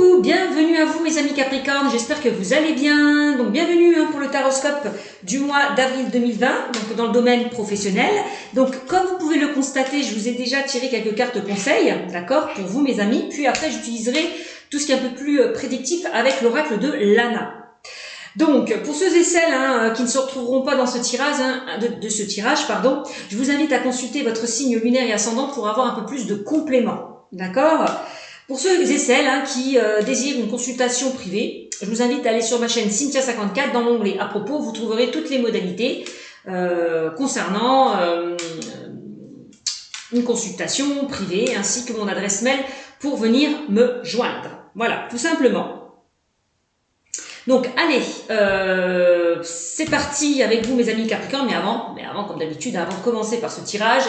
Coucou, bienvenue à vous mes amis Capricorne, j'espère que vous allez bien. Donc bienvenue pour le taroscope du mois d'avril 2020, donc dans le domaine professionnel. Donc comme vous pouvez le constater, je vous ai déjà tiré quelques cartes conseils, d'accord, pour vous mes amis. Puis après j'utiliserai tout ce qui est un peu plus prédictif avec l'oracle de Lana. Donc, pour ceux et celles qui ne se retrouveront pas dans ce tirage, je vous invite à consulter votre signe lunaire et ascendant pour avoir un peu plus de compléments, d'accord? Pour ceux et celles qui désirent une consultation privée, je vous invite à aller sur ma chaîne Cynthia54, dans l'onglet à propos, vous trouverez toutes les modalités concernant une consultation privée ainsi que mon adresse mail pour venir me joindre. Voilà, tout simplement. Donc allez, c'est parti avec vous mes amis Capricorne, mais avant comme d'habitude, avant de commencer par ce tirage,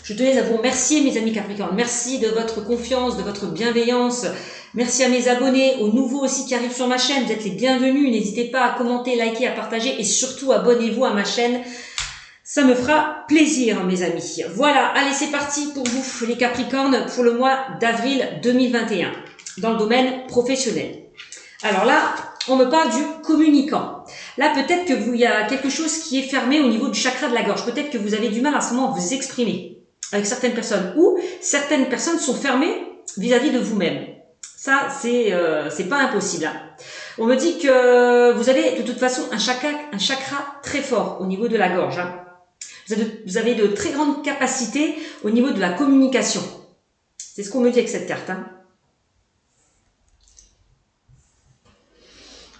je tenais à vous remercier mes amis Capricorne, merci de votre confiance, de votre bienveillance, merci à mes abonnés, aux nouveaux aussi qui arrivent sur ma chaîne, vous êtes les bienvenus, n'hésitez pas à commenter, liker, à partager et surtout abonnez-vous à ma chaîne, ça me fera plaisir mes amis. Voilà, allez c'est parti pour vous les Capricornes pour le mois d'avril 2021, dans le domaine professionnel. Alors là, on me parle du communicant. Là, peut-être que il y a quelque chose qui est fermé au niveau du chakra de la gorge. Peut-être que vous avez du mal à ce moment à vous exprimer avec certaines personnes ou certaines personnes sont fermées vis-à-vis de vous-même. Ça, c'est pas impossible. On me dit que vous avez de toute façon un chakra très fort au niveau de la gorge. Vous avez de très grandes capacités au niveau de la communication. C'est ce qu'on me dit avec cette carte.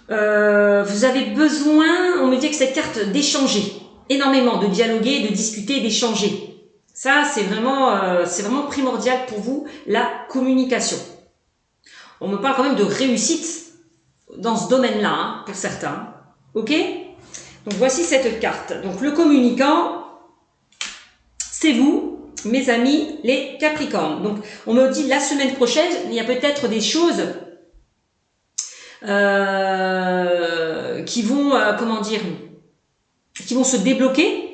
Vous avez besoin, on me dit que cette carte, d'échanger énormément, de dialoguer, de discuter, d'échanger. Ça, c'est vraiment primordial pour vous, la communication. On me parle quand même de réussite dans ce domaine-là, pour certains. Ok? Donc, voici cette carte. Donc, le communicant, c'est vous, mes amis, les Capricornes. Donc, on me dit la semaine prochaine, il y a peut-être des choses qui vont qui vont se débloquer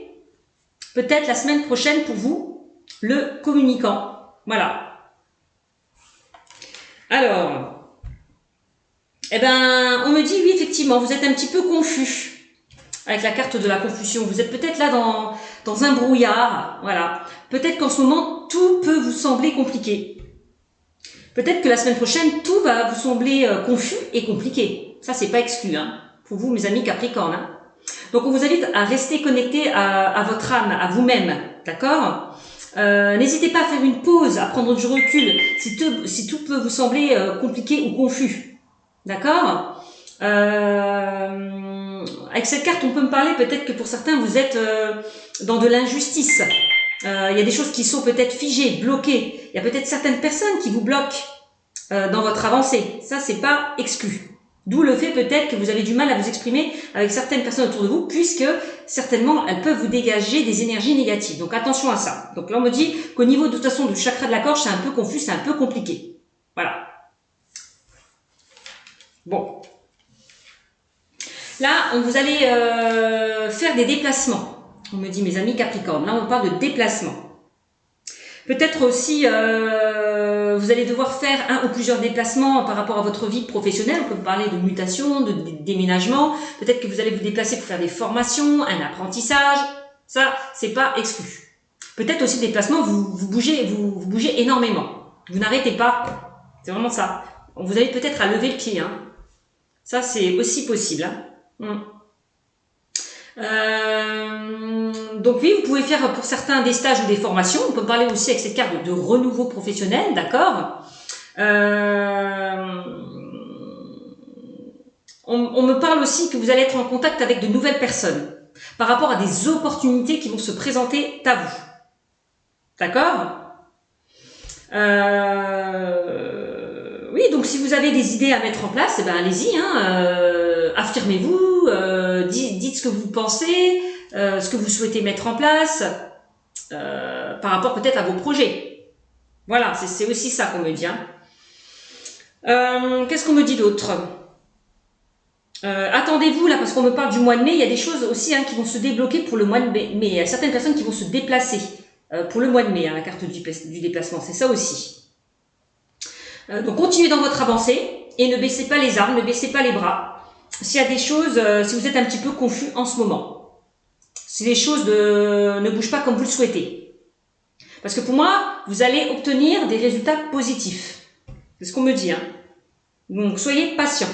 peut-être la semaine prochaine pour vous, le communicant. Voilà. Alors, on me dit oui effectivement, vous êtes un petit peu confus avec la carte de la confusion. Vous êtes peut-être là dans un brouillard. Voilà. Peut-être qu'en ce moment tout peut vous sembler compliqué. Peut-être que la semaine prochaine, tout va vous sembler confus et compliqué. Ça, c'est pas exclu, pour vous, mes amis Capricorne. Donc, on vous invite à rester connecté à votre âme, à vous-même, d'accord? N'hésitez pas à faire une pause, à prendre du recul, si tout peut vous sembler compliqué ou confus, d'accord? Avec cette carte, on peut me parler, peut-être que pour certains, vous êtes dans de l'injustice. Il y a des choses qui sont peut-être figées, bloquées. Il y a peut-être certaines personnes qui vous bloquent dans votre avancée. Ça, c'est pas exclu. D'où le fait peut-être que vous avez du mal à vous exprimer avec certaines personnes autour de vous, puisque certainement, elles peuvent vous dégager des énergies négatives. Donc, attention à ça. Donc là, on me dit qu'au niveau de toute façon du chakra de la gorge, c'est un peu confus, c'est un peu compliqué. Voilà. Bon. Là, vous allez faire des déplacements. On me dit, mes amis Capricorne, là on parle de déplacement. Peut-être aussi, vous allez devoir faire un ou plusieurs déplacements par rapport à votre vie professionnelle. On peut parler de mutation, de déménagement. Peut-être que vous allez vous déplacer pour faire des formations, un apprentissage. Ça, c'est pas exclu. Peut-être aussi des déplacements, vous bougez énormément. Vous n'arrêtez pas. C'est vraiment ça. Vous avez peut-être à lever le pied. Ça, c'est aussi possible. Donc oui, vous pouvez faire pour certains des stages ou des formations. On peut parler aussi avec cette carte de renouveau professionnel, d'accord. On me parle aussi que vous allez être en contact avec de nouvelles personnes par rapport à des opportunités qui vont se présenter à vous, d'accord. Oui, donc si vous avez des idées à mettre en place, allez-y, affirmez-vous, dites ce que vous pensez, ce que vous souhaitez mettre en place, par rapport peut-être à vos projets. Voilà, c'est aussi ça qu'on me dit. Qu'est-ce qu'on me dit d'autre? Attendez-vous là, parce qu'on me parle du mois de mai, il y a des choses aussi qui vont se débloquer pour le mois de mai. Mais il y a certaines personnes qui vont se déplacer pour le mois de mai, la carte du déplacement, c'est ça aussi. Donc continuez dans votre avancée, et ne baissez pas les armes, ne baissez pas les bras. S'il y a des choses, si vous êtes un petit peu confus en ce moment, si les choses ne bougent pas comme vous le souhaitez. Parce que pour moi, vous allez obtenir des résultats positifs. C'est ce qu'on me dit, hein. Donc, soyez patient.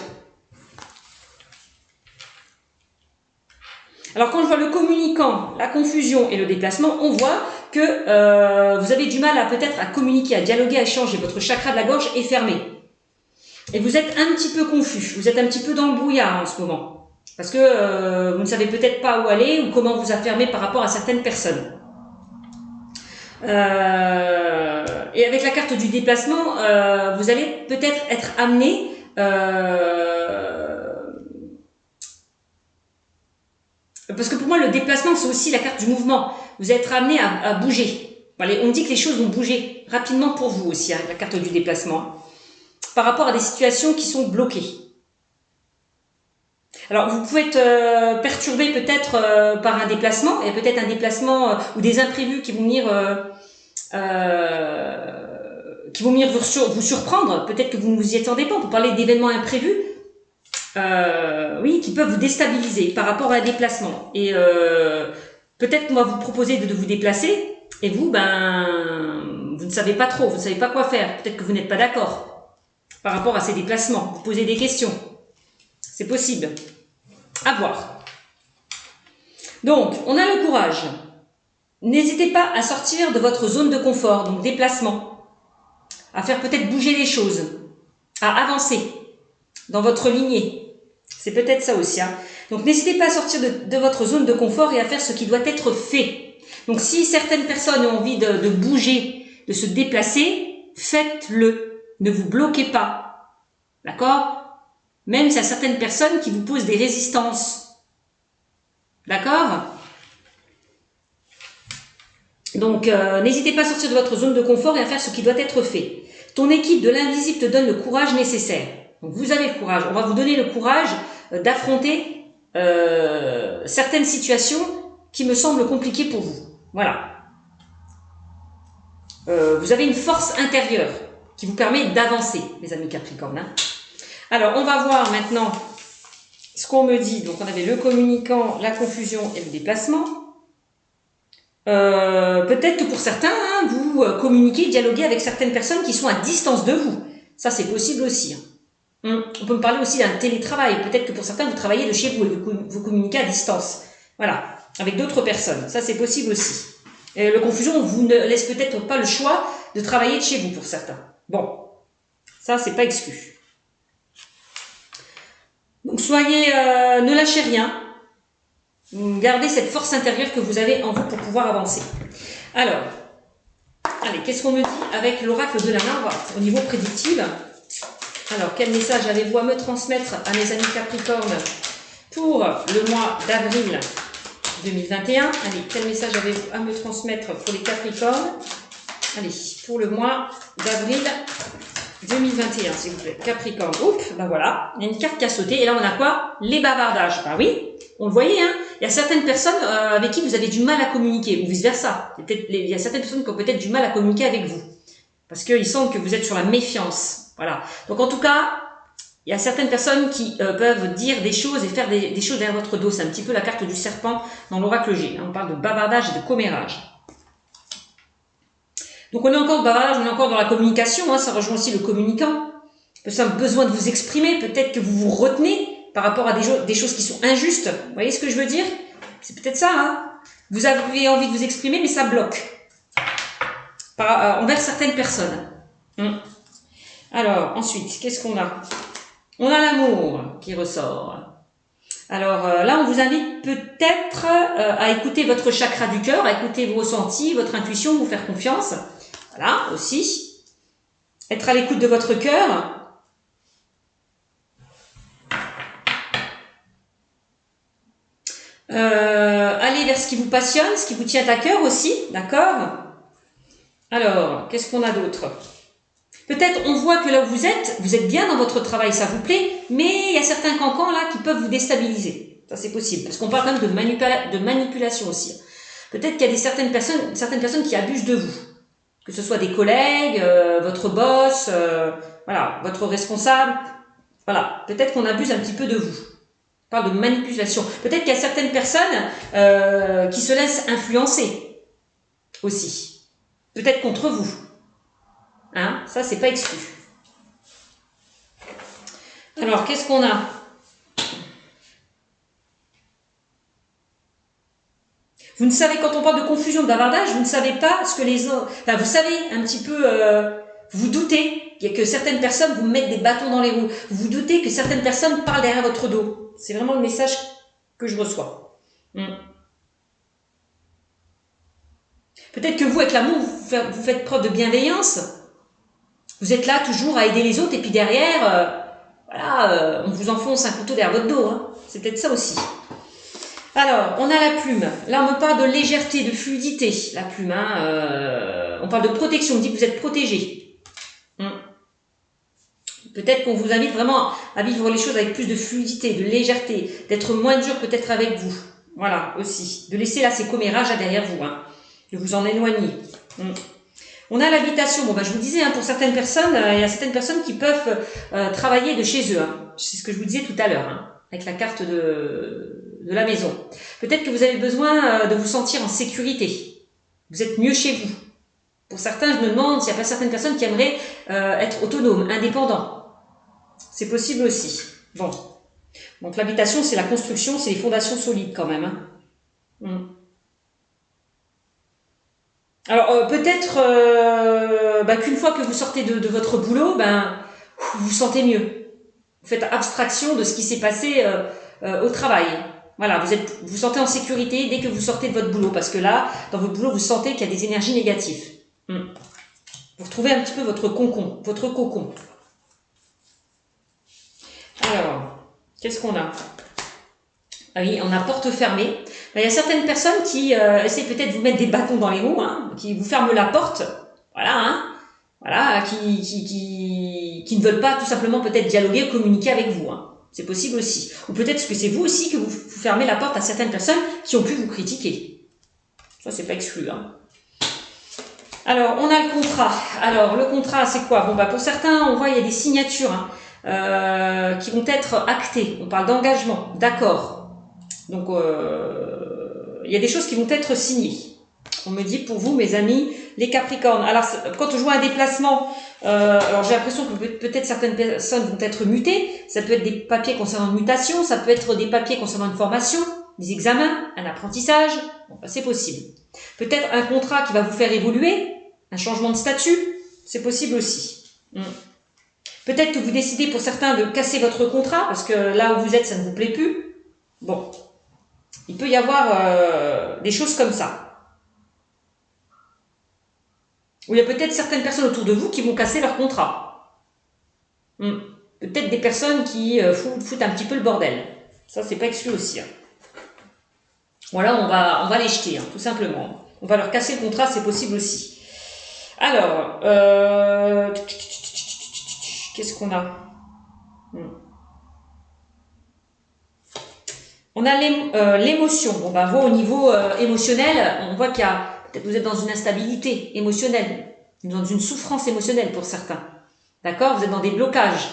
Alors, quand je vois le communicant, la confusion et le déplacement, on voit que vous avez du mal à peut-être à communiquer, à dialoguer, à échanger. Votre chakra de la gorge est fermé. Et vous êtes un petit peu confus. Vous êtes un petit peu dans le brouillard en ce moment. Parce que vous ne savez peut-être pas où aller ou comment vous affirmer par rapport à certaines personnes. Et avec la carte du déplacement, vous allez peut-être être amené parce que pour moi, le déplacement, c'est aussi la carte du mouvement. Vous allez être amené à bouger. On dit que les choses vont bouger rapidement pour vous aussi, hein, la carte du déplacement, hein, par rapport à des situations qui sont bloquées. Alors, vous pouvez être perturbé peut-être par un déplacement, et peut-être un déplacement ou des imprévus qui vont venir vous surprendre. Peut-être que vous ne vous y attendez pas. On peut parler d'événements imprévus. Oui, qui peuvent vous déstabiliser par rapport à un déplacement. Et peut-être qu'on va vous proposer de vous déplacer, et vous, vous ne savez pas trop, vous ne savez pas quoi faire. Peut-être que vous n'êtes pas d'accord par rapport à ces déplacements. Vous posez des questions. C'est possible. À voir. Donc, on a le courage. N'hésitez pas à sortir de votre zone de confort, donc déplacement, à faire peut-être bouger les choses, à avancer dans votre lignée. C'est peut-être ça aussi, hein. Donc, n'hésitez pas à sortir de votre zone de confort et à faire ce qui doit être fait. Donc, si certaines personnes ont envie de bouger, de se déplacer, faites-le. Ne vous bloquez pas. D'accord? Même s'il y a certaines personnes qui vous posent des résistances. D'accord? Donc, n'hésitez pas à sortir de votre zone de confort et à faire ce qui doit être fait. Ton équipe de l'invisible te donne le courage nécessaire. Donc, vous avez le courage. On va vous donner le courage d'affronter certaines situations qui me semblent compliquées pour vous. Voilà. Vous avez une force intérieure qui vous permet d'avancer, les amis Capricorne, hein. Alors, on va voir maintenant ce qu'on me dit. Donc, on avait le communicant, la confusion et le déplacement. Peut-être que pour certains, hein, vous communiquez, dialoguez avec certaines personnes qui sont à distance de vous. Ça, c'est possible aussi, hein. On peut me parler aussi d'un télétravail. Peut-être que pour certains, vous travaillez de chez vous et vous communiquez à distance. Voilà, avec d'autres personnes. Ça, c'est possible aussi. Et le confusion vous ne laisse peut-être pas le choix de travailler de chez vous pour certains. Bon, ça, c'est pas exclu. Donc, ne lâchez rien. Gardez cette force intérieure que vous avez en vous pour pouvoir avancer. Alors, allez, qu'est-ce qu'on me dit avec l'oracle de la main au niveau prédictif? Alors, quel message avez-vous à me transmettre à mes amis Capricorne pour le mois d'avril 2021? Allez, quel message avez-vous à me transmettre pour les Capricornes? Allez, pour le mois d'avril 2021, s'il vous plaît. Capricorne. Oups, voilà. Il y a une carte qui a sauté. Et là, on a quoi? Les bavardages. Oui, on le voyait, hein. Il y a certaines personnes avec qui vous avez du mal à communiquer, ou vice-versa. Il y a certaines personnes qui ont peut-être du mal à communiquer avec vous. Parce qu'il semble que vous êtes sur la méfiance. Voilà. Donc, en tout cas, il y a certaines personnes qui peuvent dire des choses et faire des choses derrière votre dos. C'est un petit peu la carte du serpent dans l'oracle G. On parle de bavardage et de commérage. Donc, on est encore de bavardage, on est encore dans la communication. Hein, ça rejoint aussi le communicant. Vous avez besoin de vous exprimer. Peut-être que vous vous retenez par rapport à des choses qui sont injustes. Vous voyez ce que je veux dire? C'est peut-être ça. Hein, vous avez envie de vous exprimer, mais ça bloque envers certaines personnes. Alors, ensuite, qu'est-ce qu'on a? On a l'amour qui ressort. Alors là, on vous invite peut-être à écouter votre chakra du cœur, à écouter vos ressentis, votre intuition, vous faire confiance. Voilà, aussi. Être à l'écoute de votre cœur. Aller vers ce qui vous passionne, ce qui vous tient à cœur aussi, d'accord? Alors, qu'est-ce qu'on a d'autre? Peut-être on voit que là où vous êtes bien dans votre travail, ça vous plaît, mais il y a certains cancans là qui peuvent vous déstabiliser. Ça, c'est possible, parce qu'on parle quand même de manipulation aussi. Peut-être qu'il y a certaines personnes qui abusent de vous, que ce soit des collègues, votre boss, voilà, votre responsable. Voilà, peut-être qu'on abuse un petit peu de vous. On parle de manipulation. Peut-être qu'il y a certaines personnes qui se laissent influencer aussi. Peut-être contre vous. Hein, ça, c'est pas exclu. Alors, qu'est-ce qu'on a? Vous ne savez, quand on parle de confusion, de bavardage, vous ne savez pas ce que les autres... Enfin, vous savez un petit peu... vous doutez que certaines personnes vous mettent des bâtons dans les roues. Vous doutez que certaines personnes parlent derrière votre dos. C'est vraiment le message que je reçois. Peut-être que vous, avec l'amour, vous faites preuve de bienveillance. Vous êtes là toujours à aider les autres et puis derrière, voilà, on vous enfonce un couteau derrière votre dos. Hein. C'est peut-être ça aussi. Alors, on a la plume. Là, on me parle de légèreté, de fluidité. La plume, hein, on parle de protection. On dit que vous êtes protégé. Peut-être qu'on vous invite vraiment à vivre les choses avec plus de fluidité, de légèreté, d'être moins dur peut-être avec vous. Voilà, aussi. De laisser là ces commérages derrière vous, hein, de vous en éloigner. On a l'habitation. Bon, je vous disais, hein, pour certaines personnes, il y a certaines personnes qui peuvent travailler de chez eux. Hein. C'est ce que je vous disais tout à l'heure, hein, avec la carte de la maison. Peut-être que vous avez besoin de vous sentir en sécurité. Vous êtes mieux chez vous. Pour certains, je me demande s'il n'y a pas certaines personnes qui aimeraient être autonomes, indépendants. C'est possible aussi. Bon. Donc l'habitation, c'est la construction, c'est les fondations solides quand même. Hein. Alors peut-être qu'une fois que vous sortez de votre boulot, vous vous sentez mieux. Vous faites abstraction de ce qui s'est passé au travail. Voilà, vous vous sentez en sécurité dès que vous sortez de votre boulot, parce que là, dans votre boulot, vous sentez qu'il y a des énergies négatives. Vous retrouvez un petit peu votre cocon, Alors, qu'est-ce qu'on a? Ah oui, on a porte fermée. Il y a certaines personnes qui essaient peut-être de vous mettre des bâtons dans les roues, hein, qui vous ferment la porte, voilà, hein, voilà, qui ne veulent pas tout simplement peut-être dialoguer ou communiquer avec vous. Hein. C'est possible aussi. Ou peut-être que c'est vous aussi que vous fermez la porte à certaines personnes qui ont pu vous critiquer. Ça, c'est pas exclu. Hein. Alors, on a le contrat. Alors, le contrat, c'est quoi? Bon, pour certains, on voit il y a des signatures qui vont être actées. On parle d'engagement, d'accord. Donc, il y a des choses qui vont être signées. On me dit pour vous, mes amis, les Capricornes. Alors, quand je vois un déplacement, alors j'ai l'impression que peut-être certaines personnes vont être mutées. Ça peut être des papiers concernant une mutation, ça peut être des papiers concernant une formation, des examens, un apprentissage. Bon, c'est possible. Peut-être un contrat qui va vous faire évoluer, un changement de statut, c'est possible aussi. Peut-être que vous décidez pour certains de casser votre contrat, parce que là où vous êtes, ça ne vous plaît plus. Bon, il peut y avoir des choses comme ça. Ou il y a peut-être certaines personnes autour de vous qui vont casser leur contrat. Peut-être des personnes qui foutent un petit peu le bordel. Ça, c'est pas exclu aussi. Hein. Voilà, on va les jeter, hein, tout simplement. On va leur casser le contrat, c'est possible aussi. Alors, qu'est-ce qu'on a? On a l'émotion. Bon, vous, au niveau émotionnel, on voit qu'il y a... Peut-être vous êtes dans une instabilité émotionnelle, dans une souffrance émotionnelle pour certains. D'accord? Vous êtes dans des blocages,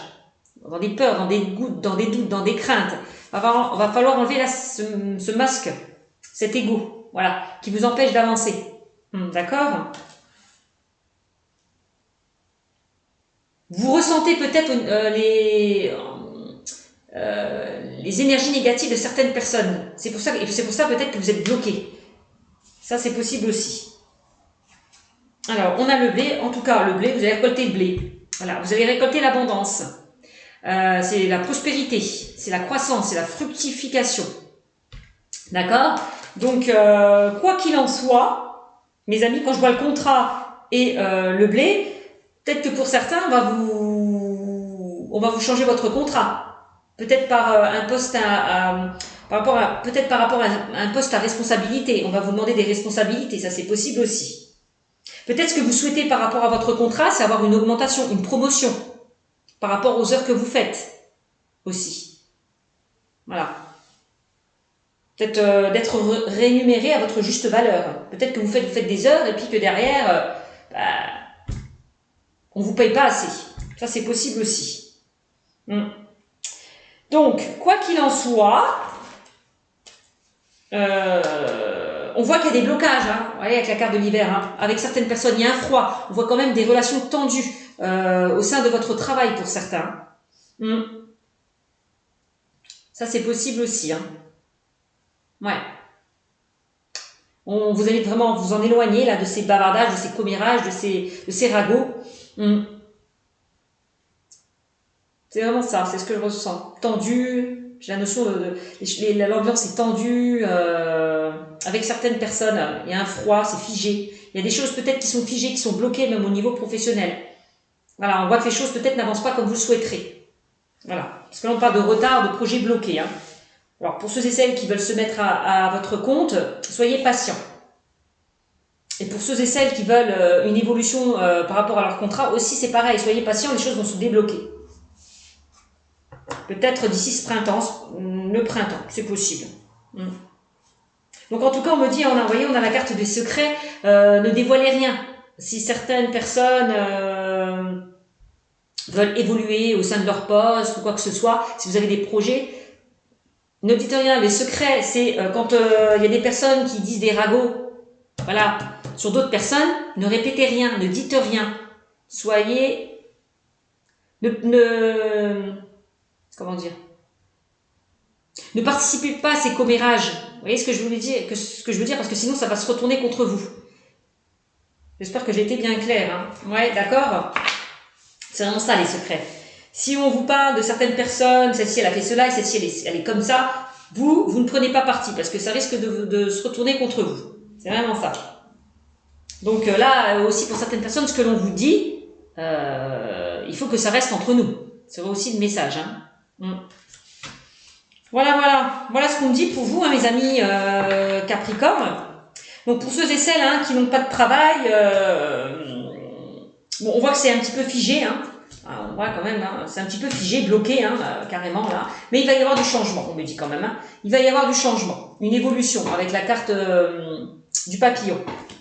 dans des peurs, dans des doutes, dans des craintes. On va falloir enlever là ce masque, cet ego, voilà, qui vous empêche d'avancer. D'accord? Vous ressentez peut-être les énergies négatives de certaines personnes. C'est pour ça peut-être que vous êtes bloqué. Ça, c'est possible aussi. Alors, on a le blé. En tout cas, le blé, vous allez récolter le blé. Voilà, vous allez récolter l'abondance. C'est la prospérité, c'est la croissance, c'est la fructification. D'accord? Donc, quoi qu'il en soit, mes amis, quand je vois le contrat et le blé, peut-être que pour certains, on va vous changer votre contrat. Peut-être par un poste par rapport à un poste à responsabilité. On va vous demander des responsabilités, ça c'est possible aussi. Peut-être ce que vous souhaitez par rapport à votre contrat, c'est avoir une augmentation, une promotion par rapport aux heures que vous faites aussi. Voilà. Peut-être d'être rémunéré à votre juste valeur. Peut-être que vous faites des heures et puis que derrière, on vous paye pas assez. Ça c'est possible aussi. Donc, quoi qu'il en soit, on voit qu'il y a des blocages, hein, vous voyez, avec la carte de l'hiver, hein, avec certaines personnes, il y a un froid. On voit quand même des relations tendues au sein de votre travail pour certains. Ça, c'est possible aussi. Hein. Ouais. Vous allez vraiment vous en éloigner là de ces bavardages, de ces commérages, de ces ragots. C'est vraiment ça, c'est ce que je ressens. Tendu, j'ai la notion l'ambiance est tendue avec certaines personnes. Il y a un froid, c'est figé. Il y a des choses peut-être qui sont figées, qui sont bloquées même au niveau professionnel. Voilà, on voit que les choses peut-être n'avancent pas comme vous le souhaiterez. Voilà, parce que là on parle de retard, de projet bloqué. Hein. Alors pour ceux et celles qui veulent se mettre à votre compte, soyez patients. Et pour ceux et celles qui veulent une évolution par rapport à leur contrat, aussi c'est pareil, soyez patients, les choses vont se débloquer. Peut-être d'ici ce printemps, le printemps, c'est possible. Donc en tout cas, on me dit, on a la carte des secrets, ne dévoilez rien. Si certaines personnes veulent évoluer au sein de leur poste ou quoi que ce soit, si vous avez des projets, ne dites rien. Les secrets, c'est quand il y a des personnes qui disent des ragots, voilà, sur d'autres personnes, ne répétez rien, ne dites rien. Soyez... Comment dire? Ne participez pas à ces commérages. Vous voyez ce que je veux dire, parce que sinon ça va se retourner contre vous. J'espère que j'ai été bien claire. Hein. Ouais, d'accord. C'est vraiment ça les secrets. Si on vous parle de certaines personnes, celle-ci elle a fait cela et celle-ci elle est comme ça, vous ne prenez pas parti parce que ça risque de se retourner contre vous. C'est vraiment ça. Donc là aussi pour certaines personnes, ce que l'on vous dit, il faut que ça reste entre nous. C'est aussi le message. Hein. Voilà ce qu'on me dit pour vous, hein, mes amis Capricorne. Donc pour ceux et celles qui n'ont pas de travail, bon, on voit que c'est un petit peu figé, hein. On voit quand même, hein, c'est un petit peu figé, bloqué, hein, carrément là. Mais il va y avoir du changement, on me dit quand même. Hein. Il va y avoir du changement, une évolution avec la carte du papillon.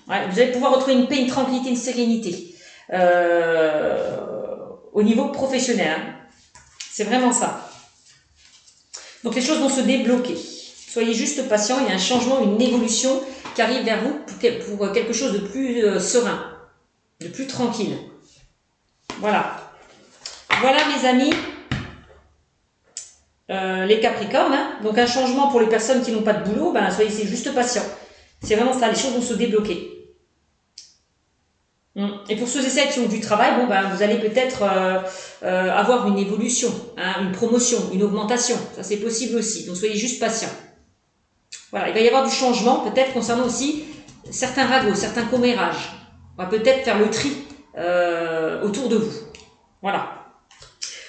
Ouais, vous allez pouvoir retrouver une paix, une tranquillité, une sérénité au niveau professionnel. Hein. C'est vraiment ça. Donc les choses vont se débloquer. Soyez juste patient, il y a un changement, une évolution qui arrive vers vous pour quelque chose de plus serein, de plus tranquille. Voilà. Voilà mes amis, les Capricornes. Hein. Donc un changement pour les personnes qui n'ont pas de boulot, soyez juste patients. C'est vraiment ça, les choses vont se débloquer. Et pour ceux et celles qui ont du travail, vous allez peut-être avoir une évolution, hein, une promotion, une augmentation. Ça, c'est possible aussi. Donc, soyez juste patients. Voilà, il va y avoir du changement, peut-être concernant aussi certains ragots, certains commérages. On va peut-être faire le tri autour de vous. Voilà.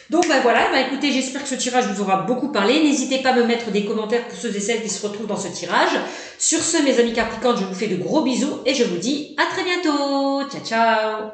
Donc, voilà. Écoutez, j'espère que ce tirage vous aura beaucoup parlé. N'hésitez pas à me mettre des commentaires pour ceux et celles qui se retrouvent dans ce tirage. Sur ce, mes amis Capricornes, je vous fais de gros bisous et je vous dis à très bientôt. Ciao, ciao.